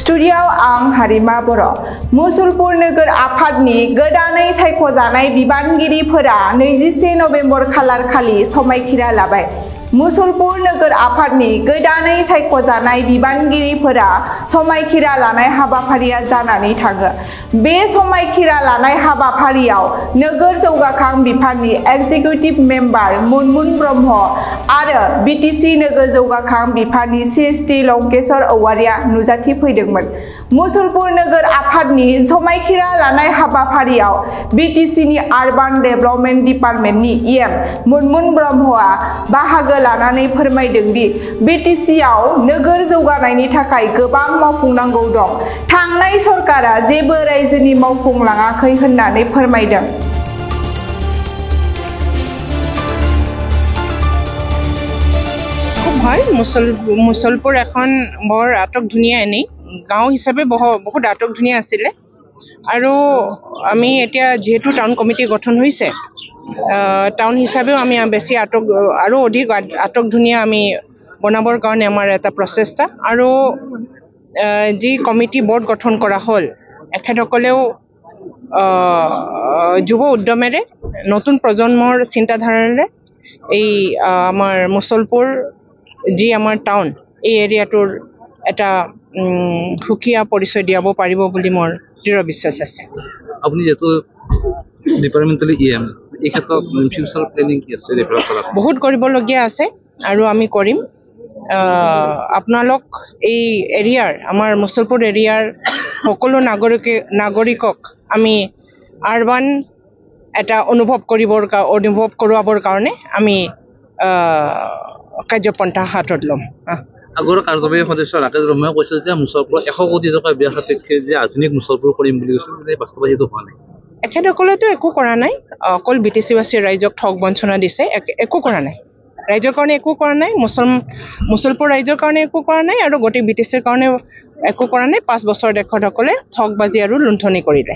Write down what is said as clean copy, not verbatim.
स्टुडिय'आव आं हारिमा बर'। मुसलपुर नोगोर आफादनि गोदानै सायख'जानाय बिबानगिरिफोरा 21 नबेम्बर खालारखालि समायखिरा लाबाय। मुसलपुर नोगोर आफादनि गोदानै सायख'जानाय बिबानगिरिफोरा समायखिरा लानाय हाबाफारिया जानानै थाङो। बे समायखिरा लानाय हाबाफारियाव नोगोर जौगाखां बिफाननि एक्जिकिउटिभ मेम्बार मुनमुन ब्रह्म आरो बिटिसि नोगोर जौगाखां बिफाननि CST लंकेश्वर औवारिया नुजाथिफैदोंमोन। मुसलपुर नोगोर आफादनि समायखिरा लानाय हाबाफारियाव बिटिसिनि आरबान डेभेलपमेन्ट डिपार्टमेन्टनि EM मुनमुन ब्रह्मआ बाहागो लानानै फोरमायदों दि बिटिसिआव नोगोर जौगानायनि थाखाय गोबां मावफुंनांगौ दं। थांनाय सरकारा जेबो रायजोनि मावफुंलाङाखै होननानै फोरमायदों। मुसलपुर এখন বৰ আটক ধুনীয়া এনেই গাঁও হিচাপে বহুত আটক ধুনীয়া আছিলে আৰু আমি এতিয়া যেহেতু টাউন কমিটি গঠন হৈছে টাউন হিচাপেও আমি বেছি আৰু অধিক আটক ধুনীয়া আমি বনাবৰ কাৰণে আমাৰ এটা প্ৰচেষ্টা আৰু যি কমিটি বোৰ্ড গঠন কৰা হ'ল এখেতসকলেও যুৱ উদ্যমেৰে নতুন প্ৰজন্মৰ চিন্তাধাৰাৰে এই আমাৰ মুছলপুৰ যি আমাৰ টাউন এই এৰিয়াটোৰ এটা সুকীয়া পৰিচয় দিয়াব পাৰিব বুলি মোৰ দৃঢ় বিশ্বাস আছে। আপুনি যেহেতু ডিপাৰ্টমেণ্টেলি EM এই ক্ষেত্ৰত ফিউচাৰ প্লেনিং কি আছে ডেভেলপ কৰা? বহুত কৰিবলগীয়া আছে আৰু আমি কৰিম। আপোনালোক এই এৰিয়াৰ আমাৰ মুছলপুৰ এৰিয়াৰ সকলো নাগৰিকক আমি আৰবান এটা অনুভৱ কৰোৱাবৰ কাৰণে আমি কাৰ্যপন্থা হাতত ল'ম। আগৰ কাৰ্যবাহী সদস্য ৰাকেশ ব্ৰহ্মই কৈছিল যে মুছলপুৰ 100 কোটি টকা ব্যয় সাপেক্ষে যে আধুনিক মুছলপুৰ কৰিম বুলি কৈছিল বাস্তৱত সেইটো হোৱা নাই। এখেতসকলেতো একো কৰা নাই, অকল বিটিচিবাসী ৰাইজক ঠগ বঞ্চনা দিছে, একো কৰা নাই। ৰাইজৰ কাৰণে একো কৰা নাই, মুছলপুৰ ৰাইজৰ কাৰণে একো কৰা নাই আৰু গোটেই বিটিচিৰ কাৰণে একো কৰা নাই। 5 বছৰ এখেতসকলে ঠগবাজি আৰু লুণ্ঠনি কৰিলে।